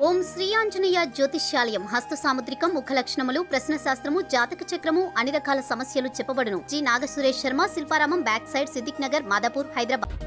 ఓం శ్రీ ఆంజనేయ జ్యోతిష్యాలయం హస్త సాముద్రికం ముఖ లక్షణములు ప్రశ్న శాస్త్రము జాతక చక్రము అన్ని రకాల సమస్యలు చెప్పబడును. G Nagasuresh Sharma, Shilparamam, back side, Siddiq Nagar, Madhapur, Hyderabad.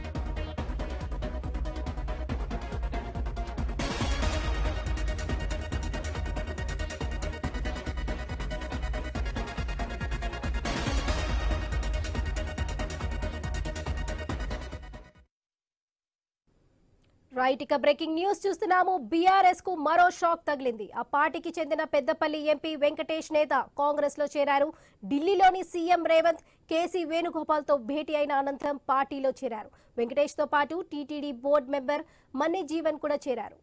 Right, ఇక బ్రేకింగ్ న్యూస్ చూస్తున్నాము. బీఆర్ఎస్ కు మరో షాక్ తగిలింది. ఆ పార్టీకి చెందిన పెద్దపల్లి ఎంపీ వెంకటేష్ నేత కాంగ్రెస్ లో చేరారు. ఢిల్లీలోని సీఎం రేవంత్ కేసీ వేణుగోపాల్ తో భేటీ అయిన అనంతరం పార్టీలో చేరారు. వెంకటేష్ తో పాటు టీటీడీ బోర్డు మెంబర్ మన్ని జీవన్ కూడా చేరారు.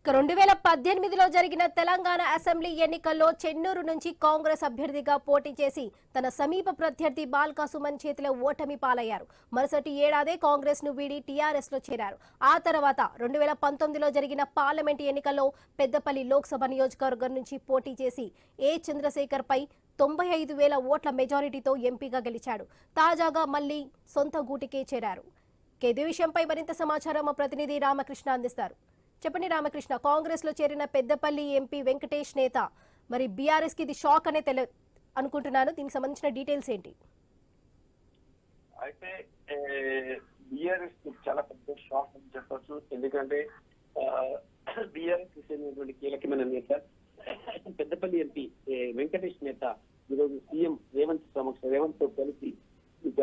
ఇక 2018లో జరిగిన తెలంగాణ అసెంబ్లీ ఎన్నికల్లో చెన్నూరు నుంచి కాంగ్రెస్ అభ్యర్థిగా పోటీ చేసి తన సమీప ప్రత్యర్థి బాల్కా సుమన్ చేతిలో ఓటమి పాలయ్యారు. మరుసటి ఏడాదే కాంగ్రెస్ ను వీడి టీఆర్ఎస్ లో చేరారు. ఆ తర్వాత 2019లో జరిగిన పార్లమెంట్ ఎన్నికల్లో పెద్దపల్లి లోక్సభ నియోజకవర్గం నుంచి పోటీ చేసి ఏ చంద్రశేఖర్ పై 95,000 ఓట్ల మెజారిటీతో ఎంపీగా గెలిచాడు. తాజాగా మళ్లీ సొంత గూటికే చేరారు. ఇదే విషయంపై మరింత సమాచారం మా ప్రతినిధి రామకృష్ణ అందిస్తారు. చెప్పండి రామకృష్ణ, కాంగ్రెస్ లో చేరిన పెద్దపల్లి ఎంపీ వెంకటేష్ నేత మరి బీఆర్ఎస్ కి ఇది షాక్ అనే అనుకుంటున్నాను. దీనికి సంబంధించిన డీటెయిల్స్ ఏంటి? అయితే బీఆర్ఎస్ చాలా పెద్ద షాక్ అని చెప్పచ్చు. ఎందుకంటే బీఆర్ఎస్ చెందినటువంటి కీలకమైన నేత పెద్దపల్లి ఎంపీ వెంకటేష్ నేత ఈరోజు సీఎం రేవంత్ తో కలిసి ఇక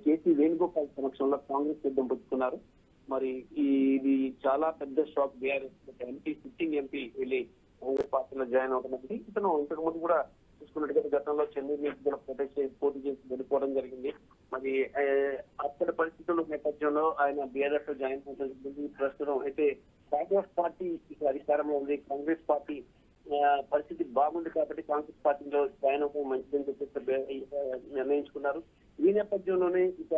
కేసీ వేణుగోపాల్ సమక్షంలో కాంగ్రెస్ సిద్ధం పుచ్చుకున్నారు. మరి ఇది చాలా పెద్ద shock. BRS MP, sitting MP వెళ్ళి కాంగ్రెస్ పార్టీలో జాయిన్ అవడం. ఇతను ఇంతకు ముందు కూడా చూసుకున్నట్టుగా గతంలో చెన్నై నుంచి కూడా పోటీ చేసి వెళ్ళిపోవడం జరిగింది. మరి అక్కడి పరిస్థితుల నేపథ్యంలో ఆయన బీఆర్ఎస్ లో జాయిన్ అవడం జరిగింది. ప్రస్తుతం అయితే కాంగ్రెస్ పార్టీ ఇక్కడ అధికారంలో ఉంది. కాంగ్రెస్ పార్టీ పరిస్థితి బాగుంది కాబట్టి కాంగ్రెస్ పార్టీలో జాయిన్ అవ్వడం మంచిదని చెప్పేసి నిర్ణయించుకున్నారు. ఈ నేపథ్యంలోనే ఇక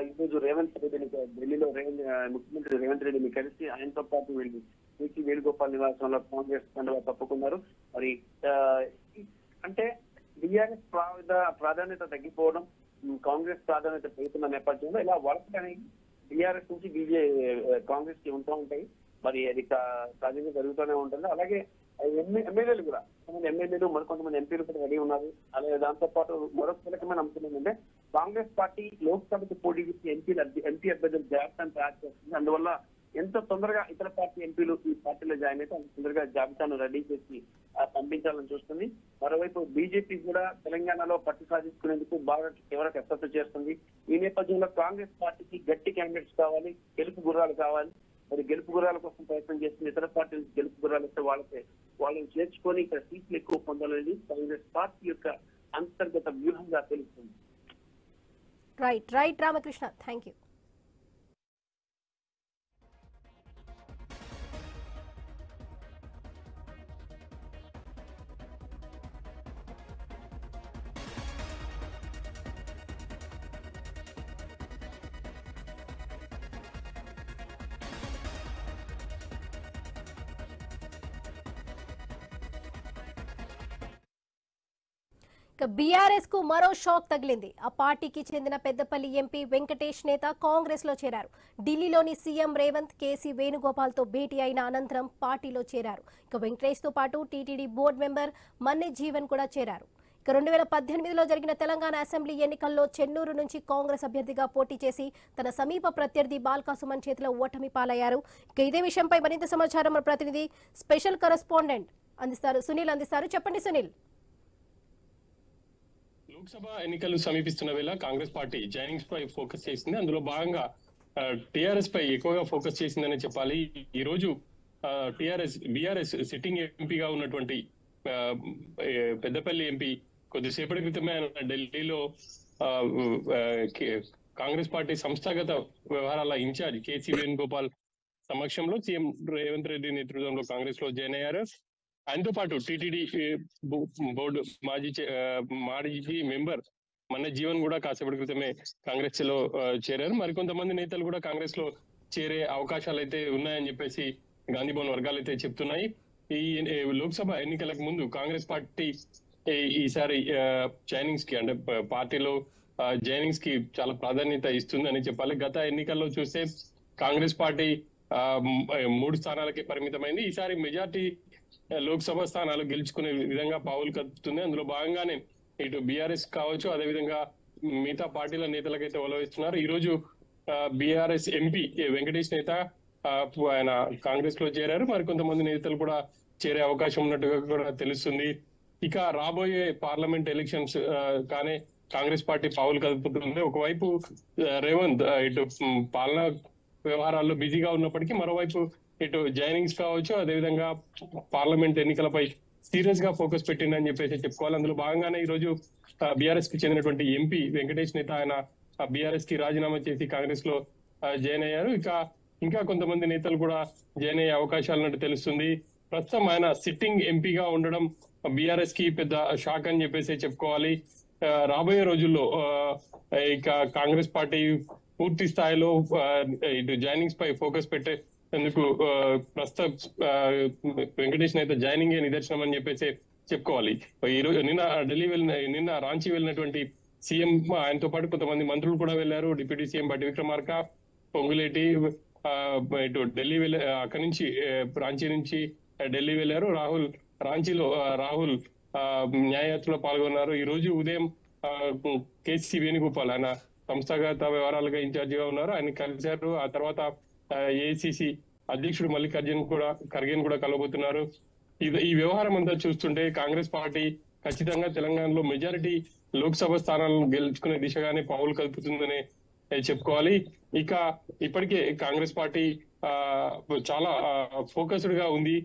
ఈరోజు రేవంత్ రెడ్డిని ఢిల్లీలో ముఖ్యమంత్రి రేవంత్ రెడ్డిని కలిసి ఆయనతో పాటు వెళ్ళి కేసీ వేణుగోపాల్ నివాసంలో కాంగ్రెస్ కండువా తప్పుకున్నారు. మరి అంటే బీఆర్ఎస్ ప్రాధాన్యత తగ్గిపోవడం, కాంగ్రెస్ ప్రాధాన్యత పెరుగుతున్న నేపథ్యంలో ఇలా వలసలని బీఆర్ఎస్ నుంచి కాంగ్రెస్ కి ఉంటూ ఉంటాయి. మరి అది సహజంగా జరుగుతూనే ఉంటుంది. అలాగే ఎమ్మెల్యేలు కూడా కొంతమంది ఎమ్మెల్యేలు మరికొంతమంది ఎంపీలు కూడా రెడీ ఉన్నారు. అలాగే దాంతో పాటు మరొక కీలకమైన అంశం ఏంటంటే కాంగ్రెస్ పార్టీ లోక్సభకు పోటీ చేసి ఎంపీ అభ్యర్థులు జాబితాను తయారు చేస్తుంది. అందువల్ల ఎంత తొందరగా ఇతర పార్టీ ఎంపీలు ఈ పార్టీలో జాయిన్ అయితే అంత తొందరగా జాబితాను రెడీ చేసి పంపించాలని చూస్తుంది. మరోవైపు బీజేపీ కూడా తెలంగాణలో పట్టు సాధించుకునేందుకు బాగా తీవ్ర కసరత్తు చేస్తుంది. ఈ నేపథ్యంలో కాంగ్రెస్ పార్టీకి గట్టి క్యాండిడేట్స్ కావాలి, గెలుపు గుర్రాలు కావాలి. మరి గెలుపు గుర్రాల కోసం ప్రయత్నం చేస్తుంది. ఇతర పార్టీలు గెలుపు గుర్రాలు ఇస్తే వాళ్ళని చేర్చుకొని ఇక్కడ సీట్లు ఎక్కువ పొందాలనేది కాంగ్రెస్ పార్టీ యొక్క అంతర్గత వ్యూహంగా తెలుస్తుంది. Right Ramakrishna, thank you. BRS కు మరో షాక్ తగిలింది. ఆ పార్టీకి చెందిన పెద్దపల్లి ఎంపీ వెంకటేష్ నేత కాంగ్రెస్ లో చేరారు. ఢిల్లీలోని సీఎం రేవంత్ కేసీ వేణుగోపాల్ తో భేటీ అయిన అనంతరం పార్టీలో చేరారు. ఇక వెంకటేష్ తో పాటు టీటీడీ బోర్డు మెంబర్ మన్ని జీవన్ కూడా చేరారు. ఇక 2018లో జరిగిన తెలంగాణ అసెంబ్లీ ఎన్నికల్లో చెన్నూరు నుంచి కాంగ్రెస్ అభ్యర్థిగా పోటీ చేసి తన సమీప ప్రత్యర్థి బాల్కా సుమన్ చేతిలో ఓటమి పాలయ్యారు. ఇక ఇదే విషయంపై మరింత సమాచారం మన ప్రతినిధి స్పెషల్ కరెస్పాండెంట్ సునీల్ అందిస్తారు. చెప్పండి సునీల్. లోక్సభ ఎన్నికలు సమీపిస్తున్న వేళ కాంగ్రెస్ పార్టీ జైనింగ్స్ పై ఫోకస్ చేసింది. అందులో భాగంగా టిఆర్ఎస్ పై ఎక్కువగా ఫోకస్ చేసిందని చెప్పాలి. ఈ రోజు బీఆర్ఎస్ సిట్టింగ్ ఎంపీగా ఉన్నటువంటి పెద్దపల్లి ఎంపీ కొద్దిసేపటి క్రితమే ఢిల్లీలో కాంగ్రెస్ పార్టీ సంస్థాగత వ్యవహారాల ఇన్ఛార్జ్ కేసీ వేణుగోపాల్ సమక్షంలో సీఎం రేవంత్ రెడ్డి నేతృత్వంలో కాంగ్రెస్ లో జాయిన్ అయ్యారు. ఆయనతో పాటు టీటీడీ బోర్డు మాజీ మెంబర్ మన జీవన్ కూడా కాసేపటి క్రితమే కాంగ్రెస్ లో చేరారు. మరికొంతమంది నేతలు కూడా కాంగ్రెస్ లో చేరే అవకాశాలు అయితే ఉన్నాయని చెప్పేసి గాంధీ భవన్ వర్గాలు అయితే చెప్తున్నాయి. ఈ లోక్సభ ఎన్నికలకు ముందు కాంగ్రెస్ పార్టీ ఈసారి జాయినింగ్స్ కి అంటే పార్టీలో జాయినింగ్స్ కి చాలా ప్రాధాన్యత ఇస్తుందని చెప్పాలి. గత ఎన్నికల్లో చూస్తే కాంగ్రెస్ పార్టీ 3 స్థానాలకే పరిమితమైంది. ఈసారి మెజార్టీ లోక్సభ స్థానాలు గెలుచుకునే విధంగా పావులు కదుపుతుంది. అందులో భాగంగానే ఇటు బీఆర్ఎస్ కావచ్చు, అదేవిధంగా మిగతా పార్టీల నేతలకైతే ఉలవిస్తున్నారు. ఈ రోజు బీఆర్ఎస్ ఎంపీ వెంకటేష్ నేత ఆయన కాంగ్రెస్ లో చేరారు. మరికొంతమంది నేతలు కూడా చేరే అవకాశం ఉన్నట్టుగా కూడా తెలుస్తుంది. ఇక రాబోయే పార్లమెంట్ ఎలక్షన్స్ కానీ కాంగ్రెస్ పార్టీ పావులు కదుపుతుంది. ఒకవైపు రేవంత్ ఇటు పాలనా వ్యవహారాల్లో బిజీగా ఉన్నప్పటికీ మరోవైపు ఇటు జాయినింగ్స్ కావచ్చు, అదేవిధంగా పార్లమెంట్ ఎన్నికలపై సీరియస్ గా ఫోకస్ పెట్టిందని చెప్పేసి చెప్పుకోవాలి. అందులో భాగంగానే ఈ రోజు బీఆర్ఎస్ కి చెందినటువంటి ఎంపీ వెంకటేష్ నేత ఆయన బీఆర్ఎస్ కి రాజీనామా చేసి కాంగ్రెస్ లో జాయిన్ అయ్యారు. ఇంకా కొంతమంది నేతలు కూడా జాయిన్ అయ్యే అవకాశాలు ఉన్నట్టు తెలుస్తుంది. ప్రస్తుతం ఆయన సిట్టింగ్ ఎంపీగా ఉండడం బీఆర్ఎస్ కి పెద్ద షాక్ అని చెప్పేసి చెప్పుకోవాలి. రాబోయే రోజుల్లో ఇక కాంగ్రెస్ పార్టీ పూర్తి స్థాయిలో ఇటు జాయినింగ్స్ పై ఫోకస్ పెట్టేందుకు ప్రస్తుతం వెంకటేష్ నేత జాయినింగ్ నిదర్శనం అని చెప్పేసి చెప్పుకోవాలి. ఈ రోజు నిన్న రాంచీ వెళ్ళినటువంటి సీఎం ఆయనతో పాటు కొంతమంది మంత్రులు కూడా వెళ్లారు. డిప్యూటీ సీఎం బట్టి విక్రమార్క, పొంగులేటి ఇటు ఢిల్లీ అక్కడి నుంచి రాంచీ నుంచి ఢిల్లీ వెళ్లారు. రాంచీలో రాహుల్ న్యాయయాత్రలో పాల్గొన్నారు. ఈ రోజు ఉదయం కేసీ వేణుగోపాల్ ఆయన సంస్థాగత వ్యవహారాలుగా ఇన్ఛార్జిగా ఉన్నారు, ఆయన కలిశారు. ఆ తర్వాత ఏఐసిసి అధ్యక్షుడు మల్లికార్జున్ ఖర్గేని కూడా కలవబోతున్నారు. ఈ వ్యవహారం అంతా చూస్తుంటే కాంగ్రెస్ పార్టీ ఖచ్చితంగా తెలంగాణలో మెజారిటీ లోక్సభ స్థానాలను గెలుచుకునే దిశగానే పావులు కలుపుతుందని చెప్పుకోవాలి. ఇక ఇప్పటికే కాంగ్రెస్ పార్టీ చాలా ఫోకస్డ్ గా ఉంది.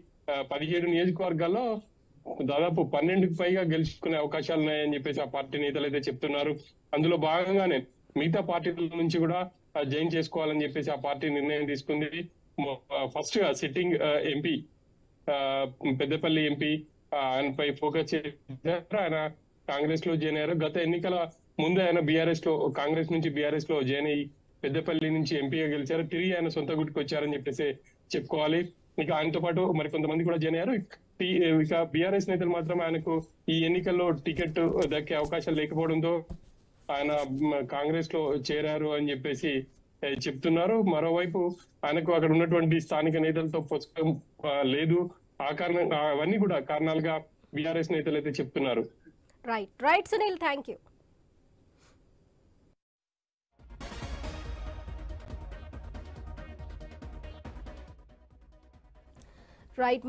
17 నియోజకవర్గాల్లో దాదాపు 12కి పైగా గెలుచుకునే అవకాశాలు ఉన్నాయని చెప్పేసి ఆ పార్టీ నేతలు అయితే చెప్తున్నారు. అందులో భాగంగానే మిగతా పార్టీల నుంచి కూడా జాయిన్ చేసుకోవాలని చెప్పేసి ఆ పార్టీ నిర్ణయం తీసుకుంది. ఫస్ట్ గా సిట్టింగ్ ఎంపీ పెద్దపల్లి ఎంపీ ఆయనపై ఫోకస్ చేశారు. ఆయన కాంగ్రెస్ లో జాయిన్ అయ్యారు. గత ఎన్నికల ముందే ఆయన కాంగ్రెస్ నుంచి బీఆర్ఎస్ లో జాయిన్ అయ్యి పెద్దపల్లి నుంచి ఎంపీగా గెలిచారు. తిరిగి ఆయన సొంత గుడికి వచ్చారని చెప్పేసి చెప్పుకోవాలి. ఇక ఆయనతో పాటు మరి కొంతమంది కూడా జాయిన్ అయ్యారు. ఇక బీఆర్ఎస్ నేతలు మాత్రం ఆయనకు ఈ ఎన్నికల్లో టికెట్ దక్కే అవకాశాలు లేకపోవడంతో ఆయన కాంగ్రెస్ లో చేరారు అని చెప్పేసి చెప్తున్నారు. మరోవైపు ఆయనకు అక్కడ ఉన్నటువంటి స్థానిక నేతలతో పుస్తకం లేదు. ఆ కారణం అవన్నీ కూడా కారణాలుగా బీఆర్ఎస్ నేతలు అయితే చెప్తున్నారు. Right Sunil, thank you.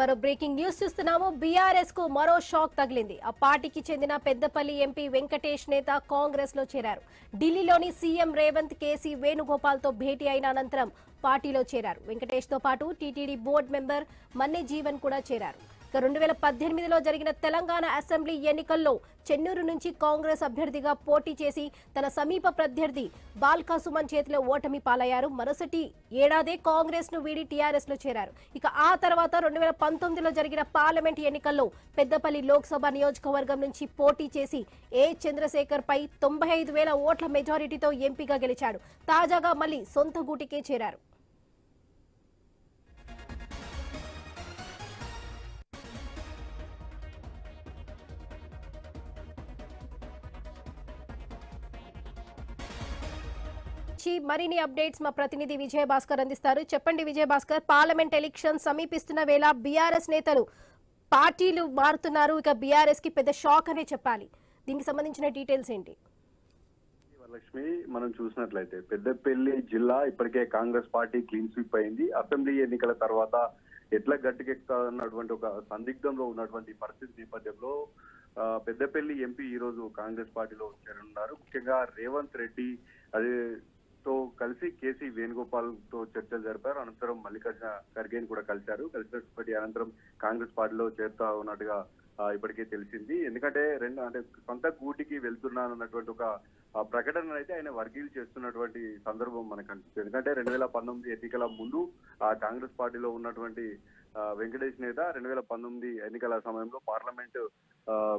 మరో బ్రేకింగ్ న్యూస్ చూస్తున్నాము. బీఆర్ఎస్ కు మరో షాక్ తగిలింది. ఆ పార్టీకి చెందిన పెద్దపల్లి ఎంపీ వెంకటేష్ నేత కాంగ్రెస్ లో చేరారు. ఢిల్లీలోని సీఎం రేవంత్ కేసీ వేణుగోపాల్ తో భేటీ అయిన అనంతరం పార్టీలో చేరారు. వెంకటేష్ తో పాటు TTD board member Manne Jeevan కూడా చేరారు. 2018లో జరిగిన తెలంగాణ అసెంబ్లీ ఎన్నికల్లో చెన్నూరు నుంచి కాంగ్రెస్ అభ్యర్థిగా పోటీ చేసి తన సమీప ప్రత్యర్థి బాల్కా సుమన్ చేతిలో ఓటమి పాలయ్యారు. మరుసటి ఏడాదే కాంగ్రెస్ ను వీడి టీఆర్ఎస్ లో చేరారు. ఇక ఆ తర్వాత 2019లో జరిగిన పార్లమెంట్ ఎన్నికల్లో పెద్దపల్లి లోక్సభ నియోజకవర్గం నుంచి పోటీ చేసి ఏ చంద్రశేఖర్ పై 95,000 ఓట్ల మెజారిటీతో ఎంపీగా గెలిచాడు. తాజాగా మళ్లీ సొంత గూటికే చేరారు. మరిన్ని అప్డేట్స్ మా ప్రతినిధి విజయ భాస్కర్ అందిస్తారు. చెప్పండి విజయ భాస్కర్, పార్లమెంట్ ఎలక్షన్ సమీపిస్తున్న వేళ బీఆర్ఎస్ నేతలు పార్టీలు మారుతున్నారు. ఇక బీఆర్ఎస్ కి పెద్ద షాక్ అనే చెప్పాలి. దీనికి సంబంధించిన డీటెయిల్స్ ఏంటి? లక్ష్మి, మనం చూసినట్లయితే పెద్దపల్లి జిల్లా ఇప్పటికే కాంగ్రెస్ పార్టీ క్లీన్ స్వీప్ అయింది. అసెంబ్లీ ఎన్నికల తర్వాత ఎట్లా గట్టికెక్కుతున్నటువంటి ఒక సందిగ్ధంలో ఉన్నటువంటి పరిస్థితి నేపథ్యంలో పెద్దపల్లి ఎంపీ ఈ రోజు కాంగ్రెస్ పార్టీలో చేరనున్నారు. ముఖ్యంగా రేవంత్ రెడ్డి తో కలిసి కేసీ వేణుగోపాల్ తో చర్చలు జరిపారు. అనంతరం మల్లికార్జున ఖర్గేని కూడా కలిసినప్పటి అనంతరం కాంగ్రెస్ పార్టీలో చేరుతా ఉన్నట్టుగా ఇప్పటికే తెలిసింది. ఎందుకంటే సొంత గూటికి వెళ్తున్నానన్నటువంటి ఒక ప్రకటన అయితే ఆయన వర్గీలు చేస్తున్నటువంటి సందర్భం మనకు కనిపిస్తుంది. ఎందుకంటే 2019 ఎన్నికల ముందు ఆ కాంగ్రెస్ పార్టీలో ఉన్నటువంటి వెంకటేష్ నేత 2019 ఎన్నికల సమయంలో పార్లమెంట్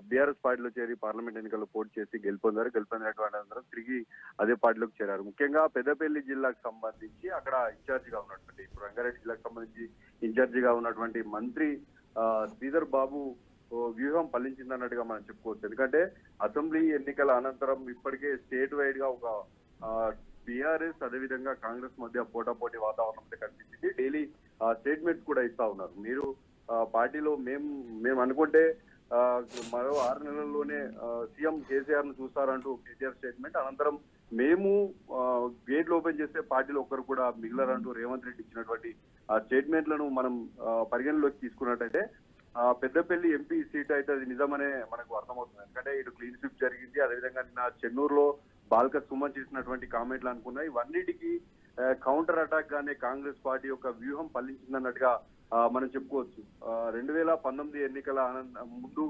బీఆర్ఎస్ పార్టీలో చేరి పార్లమెంట్ ఎన్నికల్లో పోటీ చేసి గెలుపొందినటువంటి అనంతరం తిరిగి అదే పార్టీలోకి చేరారు. ముఖ్యంగా పెద్దపల్లి జిల్లాకు సంబంధించి అక్కడ ఇన్ఛార్జిగా ఉన్నటువంటి, ఇప్పుడు రంగారెడ్డి జిల్లాకు సంబంధించి ఇన్ఛార్జిగా ఉన్నటువంటి మంత్రి శ్రీధర్ బాబు వ్యూహం ఫలించిందన్నట్టుగా మనం చెప్పుకోవచ్చు. ఎందుకంటే అసెంబ్లీ ఎన్నికల అనంతరం ఇప్పటికే స్టేట్ వైడ్ గా ఒక బీఆర్ఎస్ అదేవిధంగా కాంగ్రెస్ మధ్య పోటాపోటీ వాతావరణం అయితే కనిపించింది. డైలీ స్టేట్మెంట్స్ కూడా ఇస్తా ఉన్నారు. మీరు పార్టీలో మేము అనుకుంటే మరో 6 నెలల్లోనే సీఎం కేసీఆర్ ను చూస్తారంటూ కేసీఆర్ స్టేట్మెంట్. అనంతరం మేము గేట్లు ఓపెన్ చేస్తే పార్టీలో ఒక్కరు కూడా మిగిలరంటూ రేవంత్ రెడ్డి ఇచ్చినటువంటి స్టేట్మెంట్లను మనం పరిగణలోకి తీసుకున్నట్టయితే పెద్దపల్లి ఎంపీ సీట్ అయితే అది నిజమనే మనకు అర్థమవుతుంది. ఎందుకంటే ఇటు క్లీన్ స్వీప్ జరిగింది, అదేవిధంగా నిన్న చెన్నూరులో బాల్క సుమన్ చేసినటువంటి కామెంట్లు అనుకున్నాయి. ఇవన్నిటికీ కౌంటర్ అటాక్ గానే కాంగ్రెస్ పార్టీ యొక్క వ్యూహం ఫలించిందన్నట్టుగా మనం చెప్పుకోవచ్చు. 2019 ఎన్నికల ముందు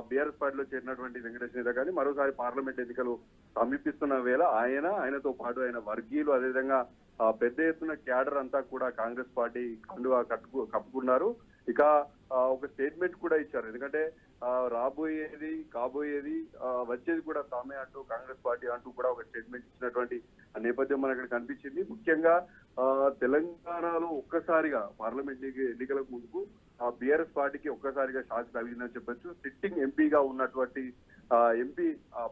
బీఆర్ఎస్ పార్టీలో చేరినటువంటి వెంకటేష్ నేత కానీ మరోసారి పార్లమెంట్ ఎన్నికలు సమీపిస్తున్న వేళ ఆయనతో పాటు ఆయన వర్గీయులు అదేవిధంగా పెద్ద ఎత్తున క్యాడర్ అంతా కూడా కాంగ్రెస్ పార్టీ కండువా కప్పుకున్నారు. ఇక ఒక స్టేట్మెంట్ కూడా ఇచ్చారు. ఎందుకంటే రాబోయేది కాబోయేది వచ్చేది కూడా తామే అంటూ కాంగ్రెస్ పార్టీ అంటూ కూడా ఒక స్టేట్మెంట్ ఇచ్చినటువంటి నేపథ్యం మనకు ఇక్కడ కనిపించింది. ముఖ్యంగా తెలంగాణలో ఒక్కసారిగా పార్లమెంట్ ఎన్నికలకు ముందుకు బీఆర్ఎస్ పార్టీకి ఒక్కసారిగా షాక్ తగిలిందని చెప్పొచ్చు. సిట్టింగ్ ఎంపీగా ఉన్నటువంటి ఎంపీ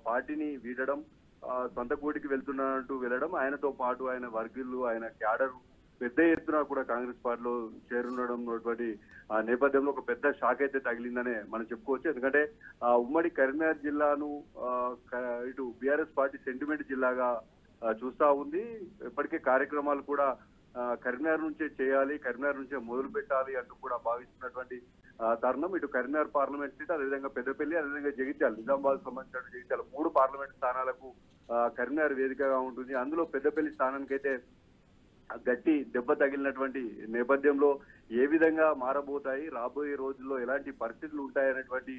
పార్టీని వీడడం, సొంత కోటికి వెళ్తున్నట్టు వెళ్ళడం, ఆయనతో పాటు ఆయన వర్గీయులు ఆయన క్యాడర్ పెద్ద ఎత్తున కూడా కాంగ్రెస్ పార్టీలో చేరుండడం నేపథ్యంలో ఒక పెద్ద షాక్ అయితే తగిలిందనే మనం చెప్పుకోవచ్చు. ఎందుకంటే ఉమ్మడి కరీంనగర్ జిల్లాను ఇటు బీఆర్ఎస్ పార్టీ సెంటిమెంట్ జిల్లాగా చూస్తా ఉంది. ఇప్పటికే కార్యక్రమాలు కూడా కరీంనగర్ నుంచే చేయాలి, కరీంనగర్ నుంచే మొదలు పెట్టాలి అంటూ కూడా భావిస్తున్నటువంటి తరుణం. ఇటు కరీంనగర్ పార్లమెంట్ సీట్ అదేవిధంగా పెద్దపల్లి అదేవిధంగా జగిత్యాల, నిజామాబాద్ సంబంధించిన జగిత్యాల 3 పార్లమెంట్ స్థానాలకు కరీంనగర్ వేదికగా ఉంటుంది. అందులో పెద్దపల్లి స్థానానికి అయితే గట్టి దెబ్బ తగిలినటువంటి నేపథ్యంలో ఏ విధంగా మారబోతాయి, రాబోయే రోజుల్లో ఎలాంటి పరిస్థితులు ఉంటాయనేటువంటి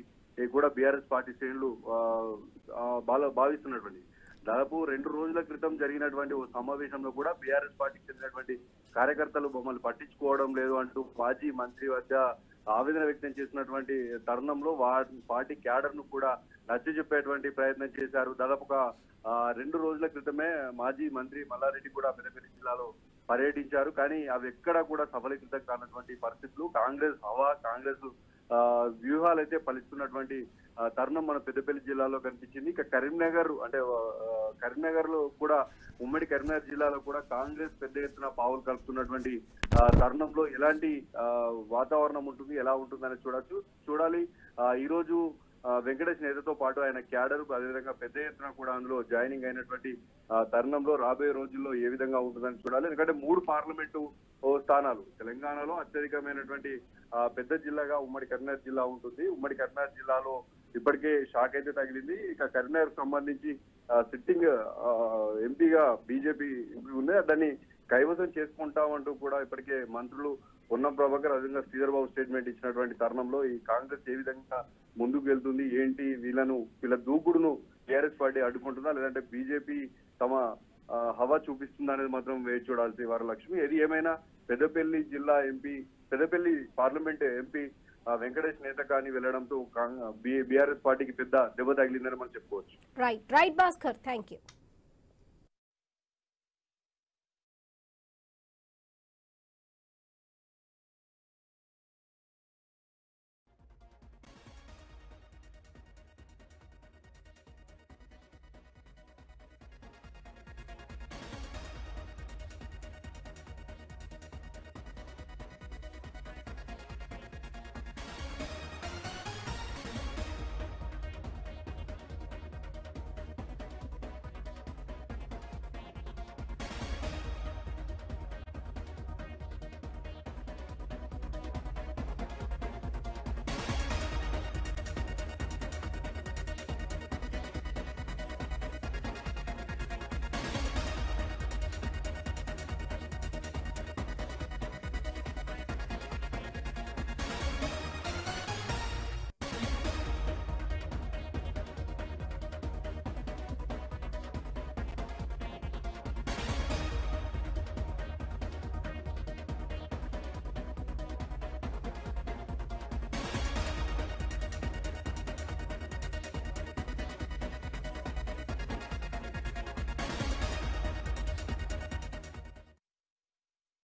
కూడా బీఆర్ఎస్ పార్టీ శ్రేణులు భావిస్తున్నటువంటి. దాదాపు 2 రోజుల క్రితం జరిగినటువంటి ఓ సమావేశంలో కూడా బీఆర్ఎస్ పార్టీకి చెందినటువంటి కార్యకర్తలు మమ్మల్ని పట్టించుకోవడం లేదు అంటూ మాజీ మంత్రి వద్ద ఆవేదన వ్యక్తం చేసినటువంటి తరుణంలో పార్టీ క్యాడర్ ను కూడా నచ్చజెప్పేటువంటి ప్రయత్నం చేశారు. దాదాపుగా 2 రోజుల క్రితమే మాజీ మంత్రి మల్లారెడ్డి కూడా పెద్దపల్లి జిల్లాలో పర్యటించారు. కానీ అవి ఎక్కడా కూడా సఫలీకృతం కానటువంటి పరిస్థితులు, కాంగ్రెస్ వ్యూహాలు అయితే ఫలిస్తున్నటువంటి తరుణం మన పెద్దపల్లి జిల్లాలో కనిపించింది. ఇక కరీంనగర్ లో కూడా ఉమ్మడి కరీంనగర్ జిల్లాలో కూడా కాంగ్రెస్ పెద్ద ఎత్తున పావులు కలుపుతున్నటువంటి తరుణంలో ఎలాంటి వాతావరణం ఉంటుంది, ఎలా ఉంటుందని చూడాలి. ఈ రోజు వెంకటేష్ నేతతో పాటు ఆయన క్యాడర్ అదేవిధంగా పెద్ద ఎత్తున కూడా అందులో జాయినింగ్ అయినటువంటి తరుణంలో రాబోయే రోజుల్లో ఏ విధంగా ఉంటుందని చూడాలి. ఎందుకంటే 3 పార్లమెంటు స్థానాలు తెలంగాణలో అత్యధికమైనటువంటి పెద్ద జిల్లాగా ఉమ్మడి కరీంనగర్ జిల్లా ఉంటుంది. ఉమ్మడి కరీంనగర్ జిల్లాలో ఇప్పటికే షాక్ అయితే తగిలింది. ఇక కరీంనగర్ సంబంధించి సిట్టింగ్ ఎంపీగా బీజేపీ ఎంపీ ఉంది, దాన్ని కైవసం చేసుకుంటామంటూ కూడా ఇప్పటికే మంత్రులు పొన్నం ప్రభాకర్ అదేవిధంగా శ్రీధర్ బాబు స్టేట్మెంట్ ఇచ్చినటువంటి తరుణంలో ఈ కాంగ్రెస్ ఏ విధంగా ముందుకు వెళ్తుంది, ఏంటి, వీళ్ళ దూకుడును టీఆర్ఎస్ పార్టీ అడ్డుకుంటుందా లేదంటే బీజేపీ తమ హవా చూపిస్తుందా అనేది మాత్రం వేచి చూడాల్సి వరలక్ష్మి. ఏది ఏమైనా పెద్దపల్లి పార్లమెంట్ ఎంపీ వెంకటేష్ నేత కానీ వెళ్లడంతో బీఆర్ఎస్ పార్టీకి పెద్ద దెబ్బ తగిలిందని మనం చెప్పుకోవచ్చు. Right Bhaskar, thank you.